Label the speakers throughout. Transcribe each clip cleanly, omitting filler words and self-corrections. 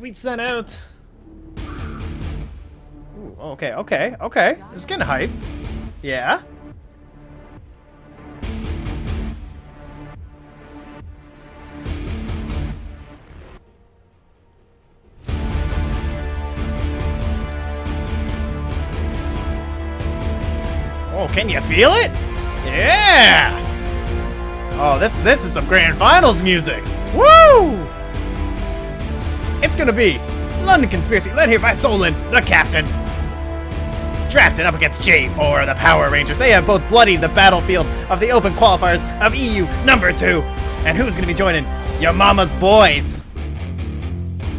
Speaker 1: tweet sent out. Ooh, okay, okay, okay. It's getting hype. Yeah. Oh, can you feel it? Yeah! Oh, this is some grand finals music. Woo! It's gonna be London Conspiracy, led here by Solon, the captain. Drafted up against J4, the Power Rangers. They have both bloodied the battlefield of the open qualifiers of EU number 2. And who's gonna be joining your mama's boys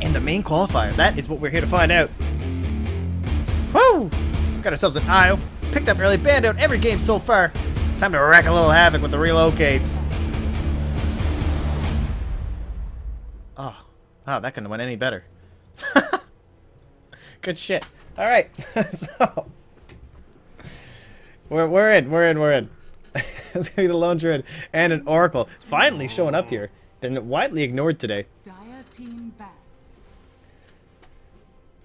Speaker 1: in the main qualifier? That is what we're here to find out. Woo! Got ourselves an IO. Picked up early, banned out every game so far. Time to wreak a little havoc with the relocates. Oh, that couldn't have went any better. Good shit. All right, so we're in. It's gonna be the Lone Druid and an Oracle finally showing up here. Been widely ignored today.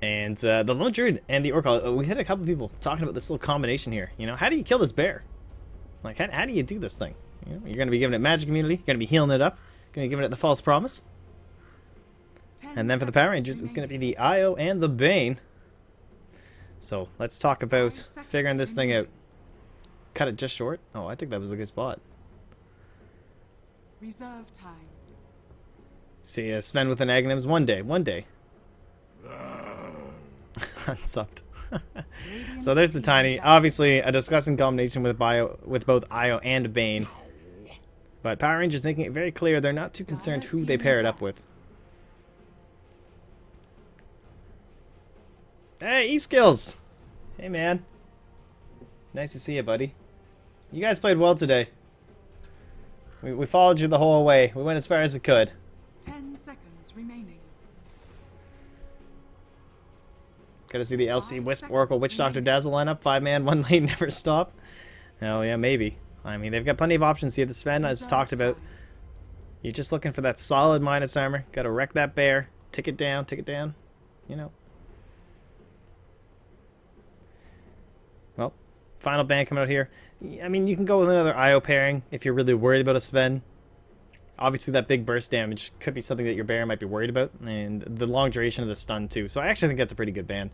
Speaker 1: And the Lone Druid and the Oracle, we had a couple people talking about this little combination here. You know, how do you kill this bear? Like, how do you do this thing? You know, you're going to be giving it magic immunity. You're going to be healing it up. Going to be giving it the false promise. And then for the Power Rangers, it's going to be the Io and the Bane. So, let's talk about figuring this thing out. Cut it just short? Oh, I think that was a good spot.
Speaker 2: Reserve time.
Speaker 1: See, Sven with an Aghanims. One day. Unsubbed. So there's the Tiny. Obviously, a disgusting combination with both Io and Bane. But Power Rangers making it very clear they're not too concerned who they pair it up with. Hey, E-Skills! Hey, man. Nice to see you, buddy. You guys played well today. We followed you the whole way. We went as far as we could.
Speaker 2: 10 seconds remaining.
Speaker 1: Gotta see the LC Wisp Oracle Witch Doctor Dazzle lineup. 5-man, 1 lane, never stop. Oh yeah, maybe. I mean, they've got plenty of options here. The Sven, as talked about. You're just looking for that solid minus armor. Gotta wreck that bear. Tick it down. You know. Well, final ban coming out here. I mean, you can go with another IO pairing if you're really worried about a Sven. Obviously, that big burst damage could be something that your bear might be worried about, and the long duration of the stun, too. So I actually think that's a pretty good ban.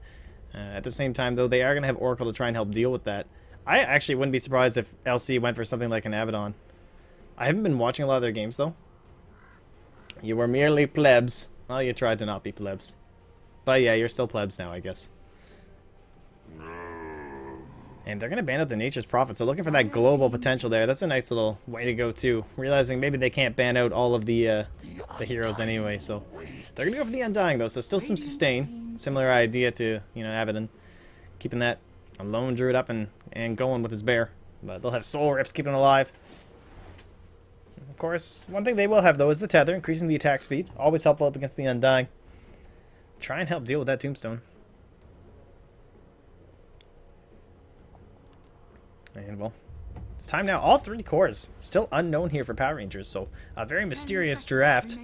Speaker 1: At the same time, though, they are going to have Oracle to try and help deal with that. I actually wouldn't be surprised if LC went for something like an Abaddon. I haven't been watching a lot of their games, though. You were merely plebs. Well, you tried to not be plebs. But yeah, you're still plebs now, I guess. And they're going to ban out the Nature's Prophet, so looking for that global potential there. That's a nice little way to go, too. Realizing maybe they can't ban out all of the heroes anyway, so... They're going to go for the Undying, though, so still some sustain. Similar idea to, you know, Abaddon. Keeping that Lone Druid up and going with his bear. But they'll have Soul Rips keeping him alive. Of course, one thing they will have, though, is the Tether, increasing the attack speed. Always helpful up against the Undying. Try and help deal with that Tombstone. And, well, it's time now. All 3 cores still unknown here for Power Rangers, so a very mysterious draft.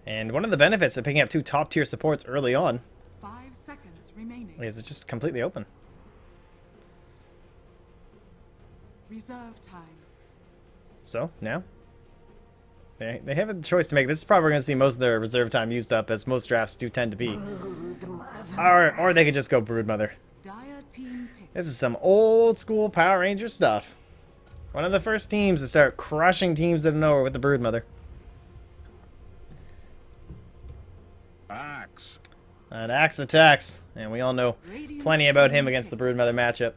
Speaker 1: And one of the benefits of picking up 2 top-tier supports early on
Speaker 2: 5 seconds remaining.
Speaker 1: is it's just completely open.
Speaker 2: Reserve time.
Speaker 1: So, now, they have a choice to make. This is probably going to see most of their reserve time used up, as most drafts do tend to be. Or they could just go Broodmother.
Speaker 2: Dire team pick.
Speaker 1: This is some old-school Power Ranger stuff. One of the first teams to start crushing teams out of nowhere with the Broodmother.
Speaker 3: Axe.
Speaker 1: And Axe attacks. And we all know plenty about him against the Broodmother matchup.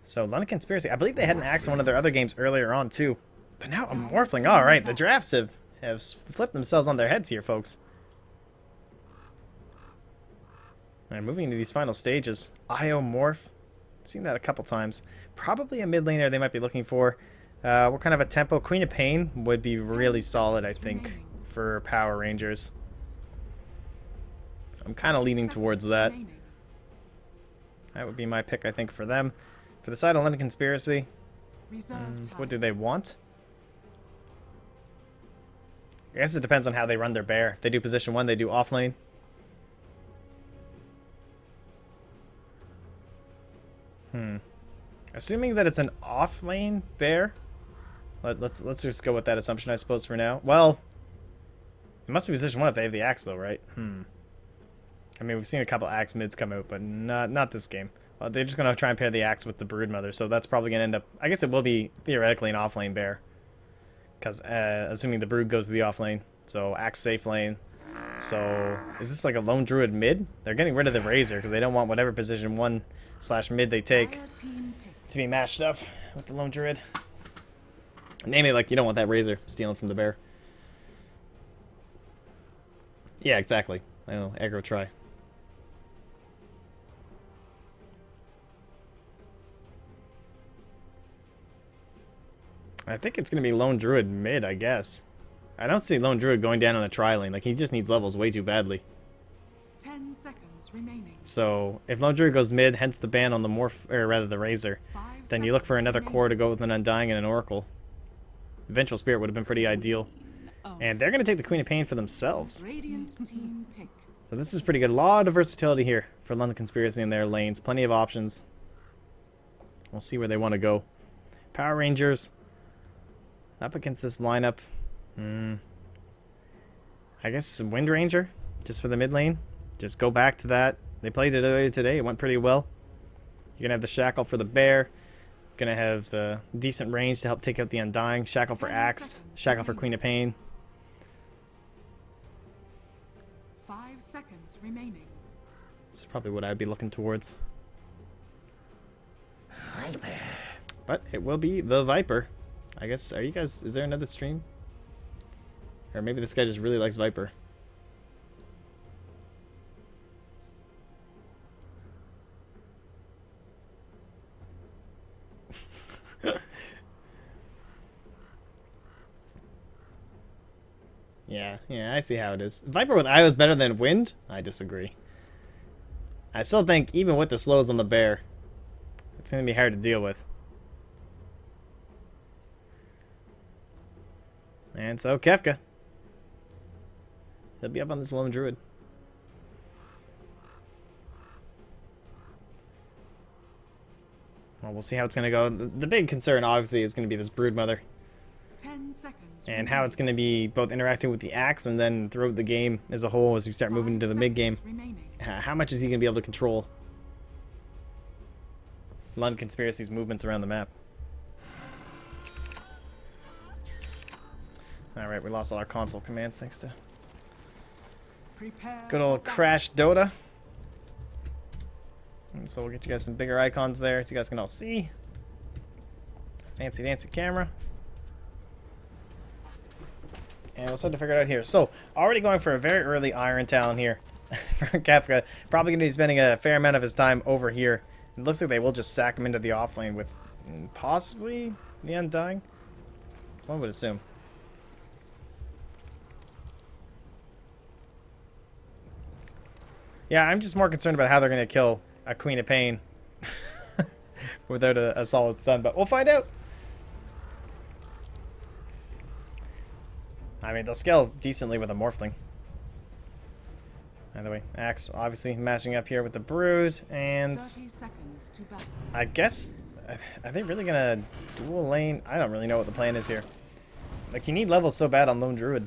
Speaker 1: So, London Conspiracy. I believe they had an Axe in one of their other games earlier on, too. But now a Morphling. Alright, the drafts have flipped themselves on their heads here, folks. Alright, moving into these final stages. Io Morph. Seen that a couple times. Probably a mid laner they might be looking for. What kind of a tempo? Queen of Pain would be really solid, I think, for Power Rangers. I'm kind of leaning towards that. That would be my pick, I think, for them. For the side of London Conspiracy, what do they want? I guess it depends on how they run their bear. If they do position 1, they do off lane. Assuming that it's an off lane bear. Let's just go with that assumption, I suppose, for now. Well, it must be position 1 if they have the axe, though, right? I mean, we've seen a couple axe mids come out, but not this game. They're just going to try and pair the axe with the broodmother, so that's probably going to end up... I guess it will be, theoretically, an off-lane bear. Because, assuming the brood goes to the off-lane, so axe safe lane. So, is this like a lone druid mid? They're getting rid of the razor, because they don't want whatever position 1/mid they take
Speaker 2: Fire team picked.
Speaker 1: to be matched up with the lone druid. Namely, like, you don't want that razor stealing from the bear. Yeah, exactly. I know, aggro try. I think it's going to be Lone Druid mid, I guess. I don't see Lone Druid going down on a tri lane. Like, he just needs levels way too badly.
Speaker 2: 10 seconds remaining.
Speaker 1: So, if Lone Druid goes mid, hence the ban on the morph, or rather the razor,
Speaker 2: 5
Speaker 1: then you look for
Speaker 2: seconds
Speaker 1: another
Speaker 2: remaining.
Speaker 1: core to go with an Undying and an Oracle. Vengeful Spirit would have been pretty ideal.
Speaker 2: Oh.
Speaker 1: And they're going to take the Queen of Pain for themselves.
Speaker 2: Radiant team pick.
Speaker 1: So this is pretty good. A lot of versatility here for London Conspiracy in their lanes. Plenty of options. We'll see where they want to go. Power Rangers. Up against this lineup. I guess Wind Ranger. Just for the mid lane. Just go back to that. They played it earlier today. It went pretty well. You're going to have the Shackle for the Bear. Going to have decent range to help take out the Undying. Shackle for
Speaker 2: 10
Speaker 1: Axe.
Speaker 2: seconds
Speaker 1: Shackle for
Speaker 2: remaining.
Speaker 1: Queen of Pain.
Speaker 2: 5 seconds remaining.
Speaker 1: This is probably what I'd be looking towards.
Speaker 3: Viper.
Speaker 1: But it will be the Viper. I guess, are you guys, is there another stream? Or maybe this guy just really likes Viper. Yeah, I see how it is. Viper with Io is better than Wind? I disagree. I still think, even with the slows on the bear, it's going to be hard to deal with. And so, Kefka. He'll be up on this lone druid. Well, we'll see how it's going to go. The big concern, obviously, is going to be this broodmother.
Speaker 2: 10 seconds.
Speaker 1: And how it's going to be both interacting with the axe and then throughout the game as a whole as we start moving into the mid-game. How much is he going to be able to control London Conspiracy's movements around the map? Alright, we lost all our console commands thanks to
Speaker 2: Prepare
Speaker 1: good old
Speaker 2: for
Speaker 1: Crash Dota. And so we'll get you guys some bigger icons there so you guys can all see. Fancy dancy camera. And we'll start to figure it out here. So, already going for a very early Iron Town here for Kefka. Probably going to be spending a fair amount of his time over here. It looks like they will just sack him into the offlane with possibly the Undying. One would assume. Yeah, I'm just more concerned about how they're going to kill a Queen of Pain without a solid stun, but we'll find out. I mean, they'll scale decently with a Morphling. By the way, Axe obviously matching up here with the Brood, and
Speaker 2: 30 seconds to battle.
Speaker 1: I guess, are they really going to dual lane? I don't really know what the plan is here. Like, you need levels so bad on Lone Druid.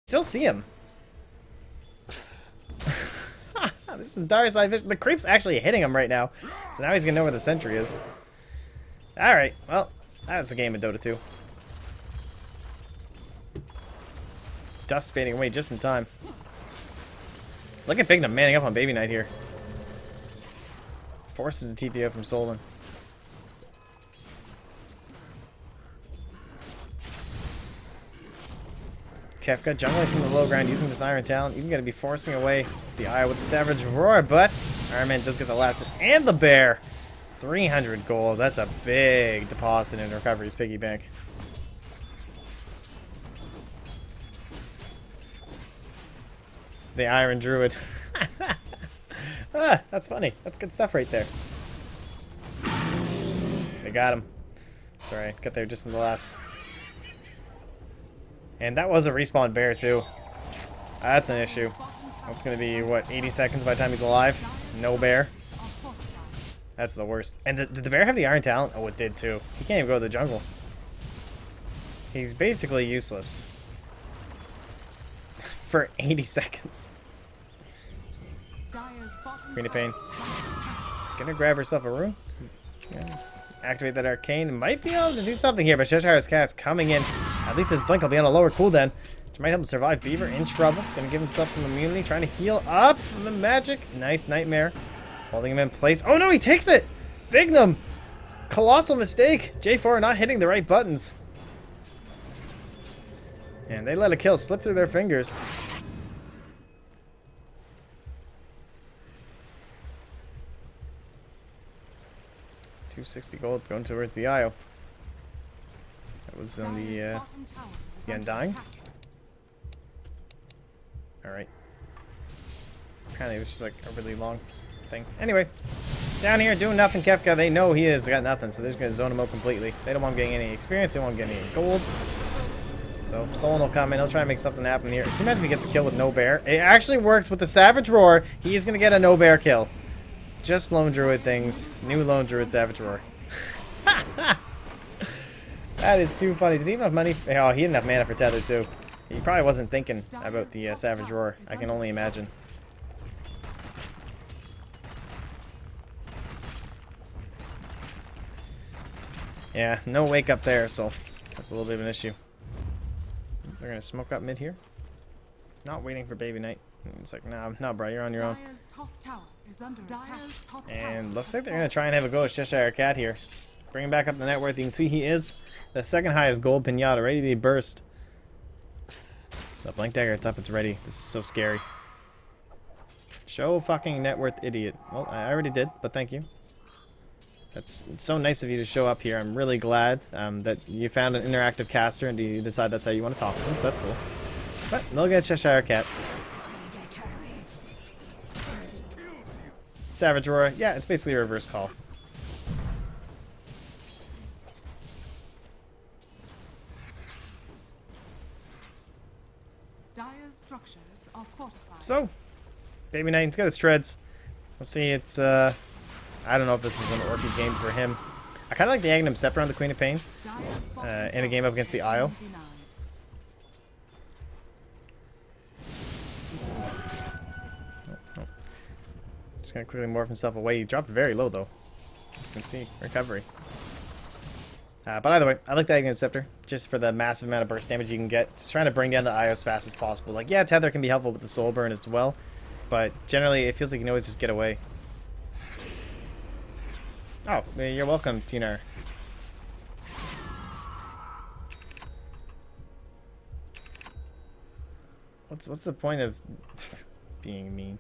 Speaker 1: Still see him. This is dire side vision. The creep's actually hitting him right now. So now he's gonna know where the sentry is. Alright, well, that's a game of Dota 2. Dust fading away just in time. Look at Bignum manning up on Baby Knight here. Forces the TPO from Solon. Kefka jungling from the low ground using this Iron Talent. Even going to be forcing away the Eye with the Savage Roar, but Iron Man does get the last hit and the bear. 300 gold. That's a big deposit in Recovery's piggy bank. The Iron Druid. Ah, that's funny. That's good stuff right there. They got him. Sorry, got there just in the last. And that was a respawn bear too. That's an issue. That's gonna be what, 80 seconds by the time he's alive? No bear. That's the worst. And did the bear have the Iron Talent? Oh, it did too. He can't even go to the jungle. He's basically useless. For 80 seconds. Queen of Pain. Gonna grab herself a rune. Yeah. Activate that arcane. Might be able to do something here, but Cheshire's Cat's coming in. At least his blink will be on a lower cooldown, which might help him survive. Beaver in trouble. Gonna give himself some immunity. Trying to heal up from the magic. Nice Nightmare. Holding him in place. Oh no, he takes it! Bignum! Colossal mistake. J4 not hitting the right buttons. And they let a kill slip through their fingers. $260 gold going towards the IO. That was on the Undying. Alright. Apparently it was just like a really long thing. Anyway, down here doing nothing, Kefka. They know he has got nothing, so they're just going to zone him out completely. They don't want him getting any experience. They won't get any gold. So Solon will come in. He'll try and make something happen here. Can you imagine if he gets a kill with no bear? It actually works with the Savage Roar. He is going to get a no bear kill. Just Lone Druid things. New Lone Druid Savage Roar. That is too funny. Did he even have money? Oh, he didn't have mana for Tether too. He probably wasn't thinking about the Savage Roar. I can only imagine. Yeah, no wake up there, so that's a little bit of an issue. They're gonna smoke up mid here. Not waiting for Baby Knight. It's like, nah, bro, you're on your own. And looks like they're gonna try and have a go at Cheshire Cat here. Bring him back up the net worth. You can see he is the second highest gold pinata, ready to be burst. The Blink Dagger, it's up, it's ready. This is so scary. Show fucking net worth, idiot. Well, I already did, but thank you. It's so nice of you to show up here. I'm really glad that you found an interactive caster and you decide that's how you want to talk to them, so that's cool. But they'll get Cheshire Cat. Savage Roar, yeah, it's basically a reverse call.
Speaker 2: Dire's structures are fortified.
Speaker 1: So, Baby Knight's got his treads. We'll see, it's, I don't know if this is an Orchid game for him. I kind of like the Aghanim Scepter on the Queen of Pain in a game up against the IO. Just gonna quickly morph himself away. He dropped very low though. As you can see, recovery. But either way, I like the Aghanim Scepter just for the massive amount of burst damage you can get. Just trying to bring down the IO as fast as possible. Like, yeah, Tether can be helpful with the soul burn as well, but generally it feels like you can always just get away. Oh, you're welcome, Tinar. What's the point of being mean?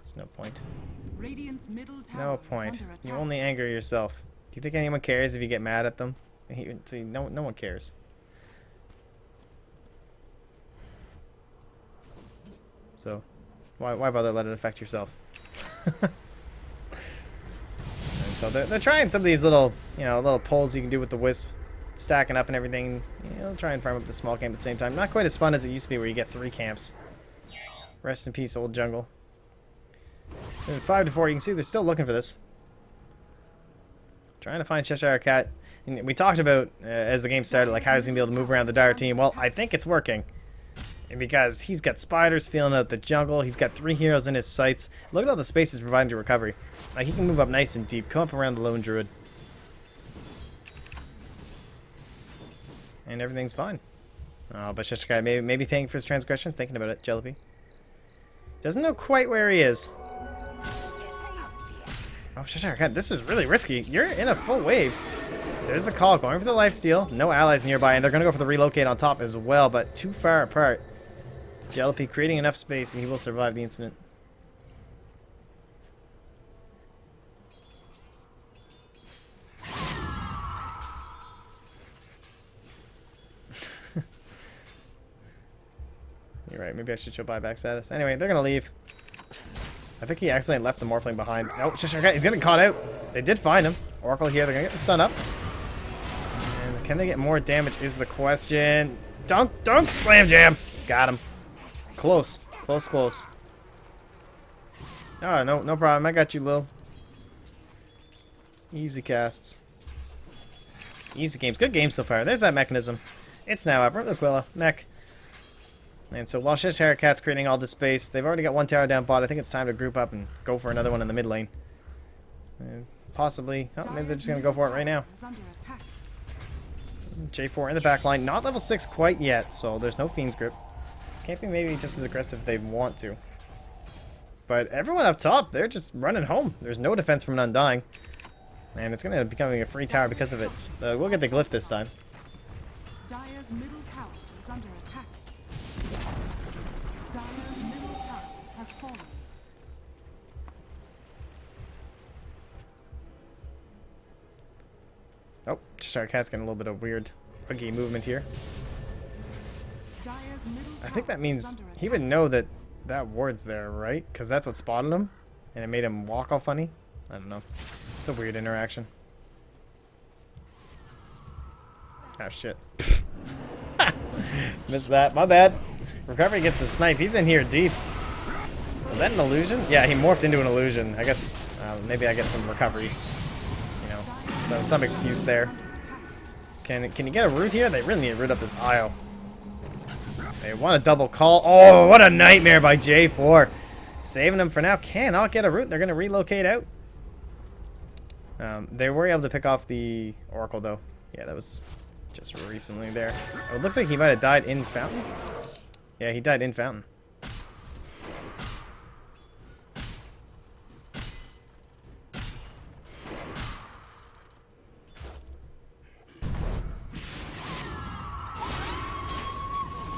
Speaker 1: There's no point.
Speaker 2: Radiant's middle tower
Speaker 1: No point.
Speaker 2: is under attack.
Speaker 1: You only anger yourself. Do you think anyone cares if you get mad at them? See, no one cares. So, why bother let it affect yourself? And so they're trying some of these little, little pulls you can do with the Wisp, stacking up and everything. Try and farm up the small camp at the same time. Not quite as fun as it used to be where you get 3 camps. Rest in peace, old jungle. And 5 to 4, you can see they're still looking for this. Trying to find Cheshire Cat. And we talked about, as the game started, like how he's going to be able to move around the dire team. Well, I think it's working. And because he's got spiders feeling out the jungle. He's got 3 heroes in his sights. Look at all the space he's providing to recovery. Like, he can move up nice and deep. Come up around the lone druid. And everything's fine. Oh, but Cheshire Cat maybe paying for his transgressions. Thinking about it. Jealousy. Doesn't know quite where he is. Oh, Cheshire Cat, this is really risky. You're in a full wave. There's a call going for the lifesteal. No allies nearby, and they're going to go for the relocate on top as well, but too far apart. Jealousy creating enough space, and he will survive the incident. You're right, maybe I should show buyback status. Anyway, they're going to leave. I think he accidentally left the Morphling behind. Oh, Cheshire Cat, he's getting caught out. They did find him. Oracle here, they're going to get the sun up. And can they get more damage is the question. Dunk, dunk, slam jam. Got him. Close, close, close. Oh, no problem. I got you, Lil. Easy casts. Easy games. Good game so far. There's that mechanism. It's now up. Aquila. Mech. And so while Cheshire Cat's creating all this space, they've already got 1 tower down bot. I think it's time to group up and go for another one in the mid lane. Possibly. Oh, maybe they're just going to go for it right now. J4 in the back line. Not level 6 quite yet, so there's no Fiend's Grip. Can't be maybe just as aggressive if they want to. But everyone up top, they're just running home. There's no defense from an Undying. And it's going to end up becoming a free tower because of it. We'll get the glyph this time.
Speaker 2: Dire's middle tower is under attack. Dire's middle tower has fallen.
Speaker 1: Oh, Cheshire Cat's getting a little bit of weird buggy movement here.
Speaker 2: Dire's middle
Speaker 1: I think that
Speaker 2: tower
Speaker 1: means
Speaker 2: is under
Speaker 1: he would know that that ward's there, right? Because that's what spotted him. And it made him walk all funny. I don't know. It's a weird interaction. Oh, shit. Missed that. My bad. Recovery gets the snipe. He's in here deep. Was that an illusion? Yeah, he morphed into an illusion. I guess maybe I get some recovery. You know, so some excuse there. Can you get a root here? They really need to root up this aisle. They want a double call. Oh, what a nightmare by J4. Saving them for now. Cannot get a root. They're going to relocate out. They were able to pick off the Oracle, though. Yeah, that was just recently there. Oh, it looks like he might have died in Fountain. Yeah, he died in Fountain.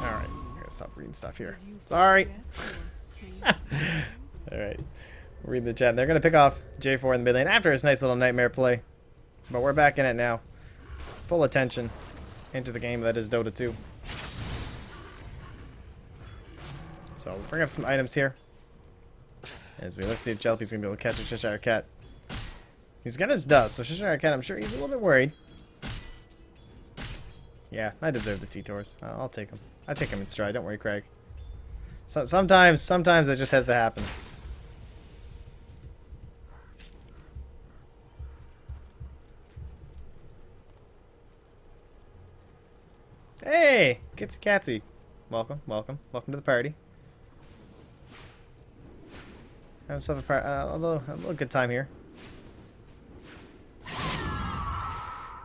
Speaker 1: Alright, I gotta stop reading stuff here. Sorry. Alright. Read the chat. They're going to pick off J4 in the mid lane after his nice little nightmare play. But we're back in it now. Full attention into the game that is Dota 2. So we'll bring up some items here. As we look to see if Jelpy's going to be able to catch a Cheshire Cat. He's got his dust, so Cheshire Cat, I'm sure he's a little bit worried. Yeah, I deserve the T-Tors. I'll take him. I take him in stride. Don't worry, Craig. So, sometimes it just has to happen. Hey, Kitsy Catsy. Welcome, welcome, welcome to the party. Have yourself a little good time here.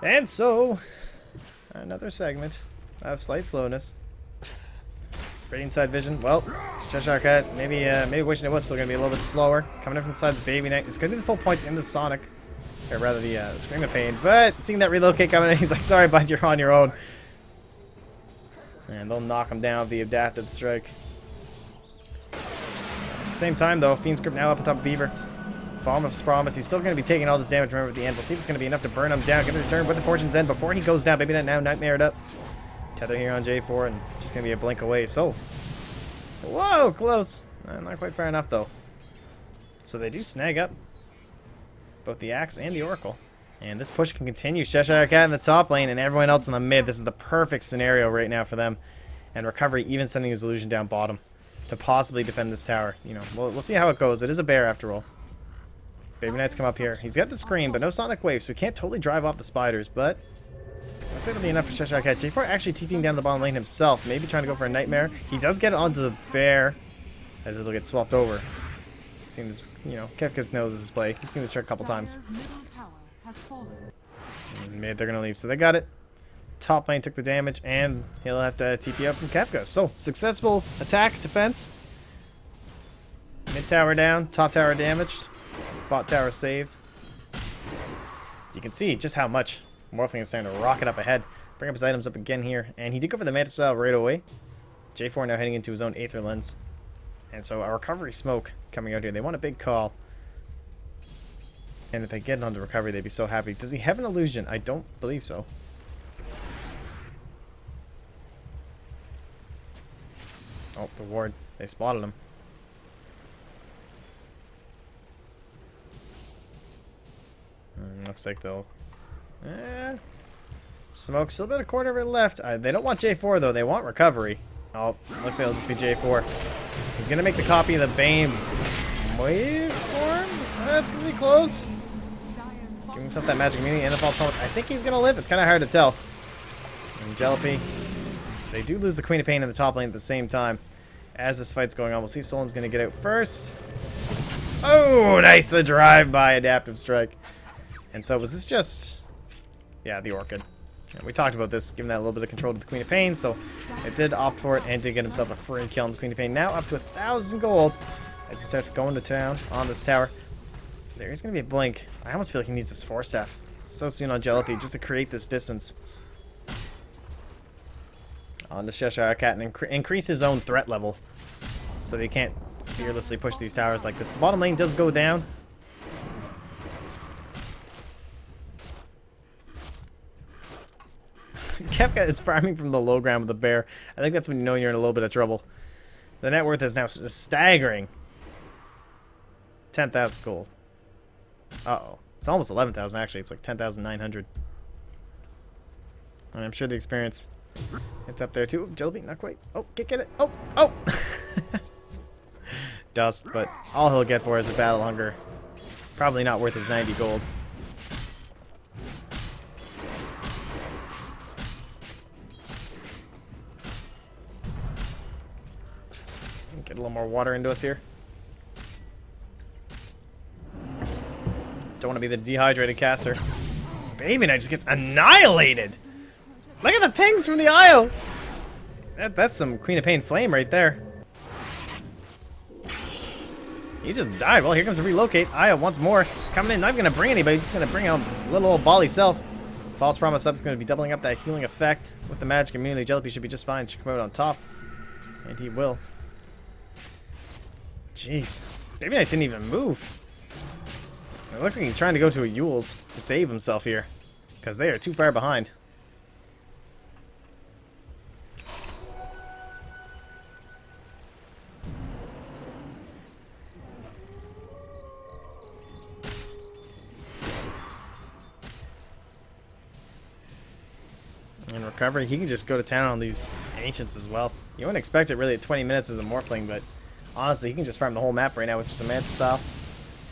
Speaker 1: And so, another segment of slight slowness. Radiant side vision. Well, Cheshire Cat, maybe wishing it was still gonna be a little bit slower. Coming in from the side's Baby Knight. It's gonna be the full points in the Sonic, or rather the Scream of Pain. But seeing that relocate coming in, he's like, "Sorry, bud, you're on your own." And they'll knock him down with the adaptive strike. At the same time, though, Fiend's Grip now up on top of Beaver. Fallen of Promise. He's still going to be taking all this damage. Remember at the end. We'll see if it's going to be enough to burn him down. Get the return with the Fortune's End before he goes down. Baby Knight now nightmared up. Tether here on J4, and just going to be a blink away. So, whoa, close. Not quite far enough, though. So they do snag up both the Axe and the Oracle. And this push can continue. Cheshire Cat in the top lane and everyone else in the mid. This is the perfect scenario right now for them. And Recovery even sending his illusion down bottom to possibly defend this tower. You know, we'll see how it goes. It is a bear after all. Baby Knight's come up here. He's got the screen, but no Sonic Wave, so we can't totally drive off the spiders, but I'll say it'll be enough for Cheshire Cat. J4 actually TPing down the bottom lane himself, maybe trying to go for a Nightmare. He does get it onto the bear, as it'll get swapped over. Seen this, you know, Kefkas knows this play. He's seen this trick a couple times. Mid, they're gonna leave, so they got it. Top lane took the damage, and he'll have to TP up from Kefka. So, successful attack, defense. Mid tower down, top tower damaged. Bot tower saved. You can see just how much Morphling is starting to rocket up ahead. Bring up his items up again here. And he did go for the Manta Style right away. J4 now heading into his own Aether Lens. And so a recovery smoke coming out here. They want a big call. And if they get it onto recovery, they'd be so happy. Does he have an illusion? I don't believe so. Oh, the ward. They spotted him. Looks like they'll... Smoke still about a quarter of it left. They don't want J4 though. They want recovery. Oh, looks like it'll just be J4. He's gonna make the copy of the Bane waveform. That's gonna be close. Giving himself that magic immunity and the false promise. I think he's gonna live. It's kind of hard to tell. And Jalopy. They do lose the Queen of Pain in the top lane at the same time. As this fight's going on, we'll see if Solan's gonna get out first. Oh, nice! The drive-by adaptive strike. And so was this just... Yeah, the Orchid. Yeah, we talked about this, giving that a little bit of control to the Queen of Pain, so it did opt for it and did get himself a free kill on the Queen of Pain. Now up to 1,000 gold as he starts going to town on this tower. There's going to be a blink. I almost feel like he needs this Force Staff so soon on Jalopy just to create this distance. On the Cheshire Cat and increase his own threat level so that he can't fearlessly push these towers like this. The bottom lane does go down. Kefka is farming from the low ground with the bear. I think that's when you know you're in a little bit of trouble. The net worth is now staggering 10,000 gold. Uh-oh. It's almost 11,000 actually. It's like 10,900. And I'm sure the experience, it's up there too. Jalopy, not quite. Oh, get it. Oh, oh! Dust, but all he'll get for is a battle hunger. Probably not worth his 90 gold. Get a little more water into us here. Don't want to be the dehydrated caster. Baby Knight just gets annihilated. Look at the pings from the IO. That's some Queen of Pain flame right there. He just died. Well, here comes a relocate. IO once more. Coming in, not even going to bring anybody. Just going to bring out his little old Bali self. False Promise up is going to be doubling up that healing effect. With the magic immunity, Jalopy should be just fine. Should come out on top. And he will. Jeez. Baby Knight didn't even move. It looks like he's trying to go to a Yule's to save himself here. Because they are too far behind. In recovery, he can just go to town on these Ancients as well. You wouldn't expect it really at 20 minutes as a Morphling, but honestly, he can just farm the whole map right now with just a Manta Style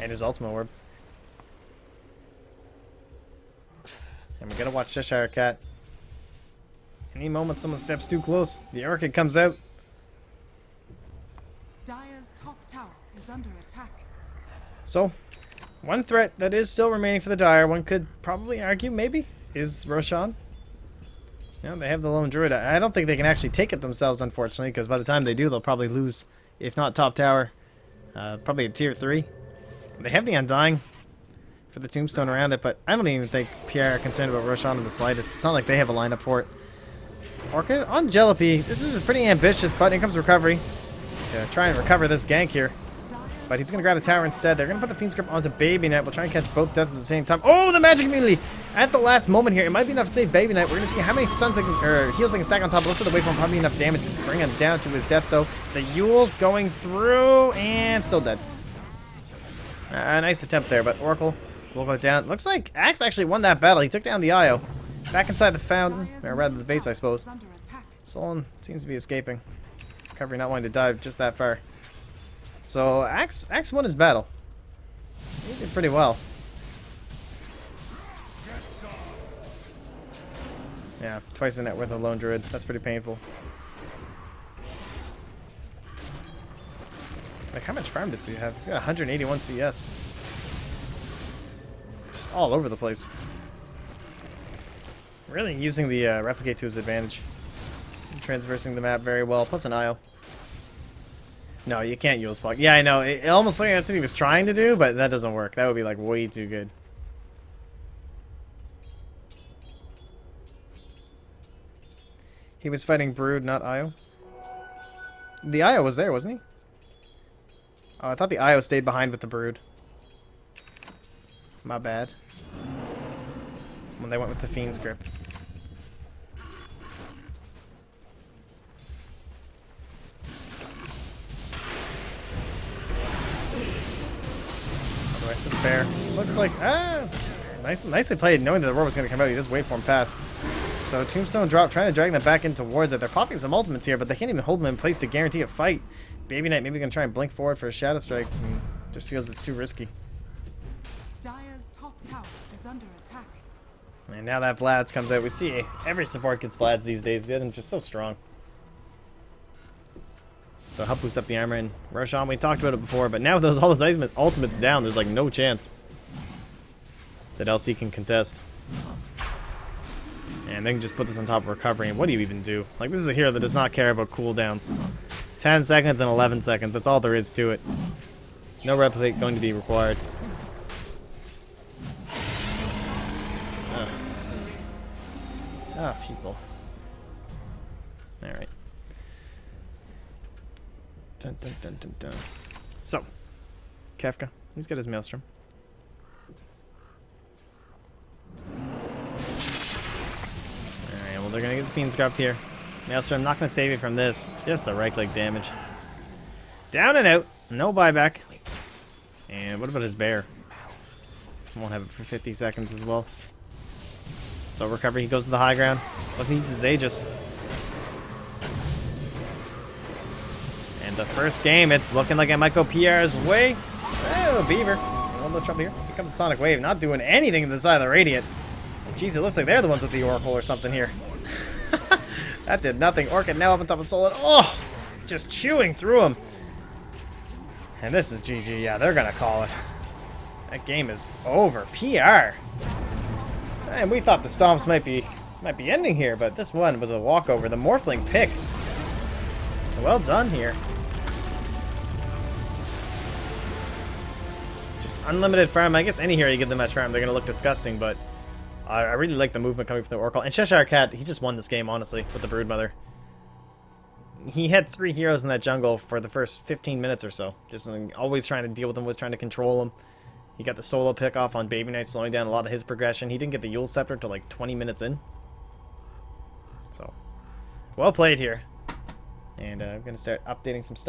Speaker 1: and his Ultimate Orb. And we're gonna watch Cheshire Cat. Any moment someone steps too close, the Orchid comes out.
Speaker 2: Dire's top tower is under attack.
Speaker 1: So, one threat that is still remaining for the Dire, one could probably argue, maybe, is Roshan. Yeah, they have the Lone Druid. I don't think they can actually take it themselves, unfortunately, because by the time they do, they'll probably lose, if not top tower, probably a tier 3. They have the Undying for the tombstone around it, but I don't even think Pierre are concerned about Roshan in the slightest. It's not like they have a lineup for it. Orchid on Jalopy. This is pretty ambitious, but here comes recovery. To try and recover this gank here. But he's going to grab the tower instead. They're going to put the Fiend's Grip onto Baby Knight. We'll try and catch both deaths at the same time. Oh, the magic immunity! At the last moment here, it might be enough to save Baby Knight. We're going to see how many stuns they can, or heals they can stack on top. Looks like the waveform probably enough damage to bring him down to his death, though. The Yule's going through, and still dead. Nice attempt there, but Oracle will go down. Looks like Axe actually won that battle. He took down the IO. Back inside the fountain, or rather the base, I suppose. Solon seems to be escaping. Recovery not wanting to dive just that far. So Axe won his battle. He did pretty well. Yeah, twice the net worth of lone druid. That's pretty painful. Like, how much farm does he have? He's got 181 CS. Just all over the place. Really using the replicate to his advantage. Transversing the map very well, plus an IO. No, you can't use block. Yeah, I know. It almost like that's what he was trying to do, but that doesn't work. That would be like way too good. He was fighting Brood, not IO. The IO was there, wasn't he? Oh, I thought the IO stayed behind with the Brood. My bad. When they went with the Fiend's Grip. By the way, this bear looks like nicely played, knowing that the roar was going to come out. You just wait for him past. So Tombstone drop, trying to drag them back in towards it. They're popping some ultimates here, but they can't even hold them in place to guarantee a fight. Baby Knight maybe gonna try and blink forward for a Shadow Strike. And just feels it's too risky.
Speaker 2: Dire's top tower is under attack.
Speaker 1: And now that Vlad's comes out, we see every support gets Vlad's these days. The other's just so strong. So help boost up the armor. And Roshan, we talked about it before, but now with all those ultimates down, there's like no chance that LC can contest. And they can just put this on top of recovery. And what do you even do? Like, this is a hero that does not care about cooldowns. 10 seconds and 11 seconds. That's all there is to it. No replicate going to be required. People. Alright. Dun, dun, dun, dun, dun. So, Kefka. He's got his Maelstrom. Alright, well, they're going to get the Fiend's Grip here. Maelstrom not going to save you from this. Just the right click damage. Down and out. No buyback. And what about his bear? Won't have it for 50 seconds as well. So recovery, he goes to the high ground. Look, he uses Aegis. And the first game, it's looking like it might go PR's way. Oh, Beaver. A little bit of trouble here. Here comes the Sonic Wave, not doing anything to the side of the Radiant. Jeez, it looks like they're the ones with the Oracle or something here. That did nothing. Orchid now up on top of Solid. Oh, just chewing through him. And this is GG. Yeah, they're going to call it. That game is over. PR. And we thought the Stomps might be ending here, but this one was a walkover. The Morphling pick. Well done here. Just unlimited farm. I guess any hero you give them much farm, they're going to look disgusting, but I really like the movement coming from the Oracle. And Cheshire Cat, he just won this game, honestly, with the Broodmother. He had 3 heroes in that jungle for the first 15 minutes or so. Just always trying to deal with them, was trying to control them. He got the solo pick off on Baby Knight, slowing down a lot of his progression. He didn't get the Yule Scepter till like 20 minutes in. So, well played here. And I'm going to start updating some stuff.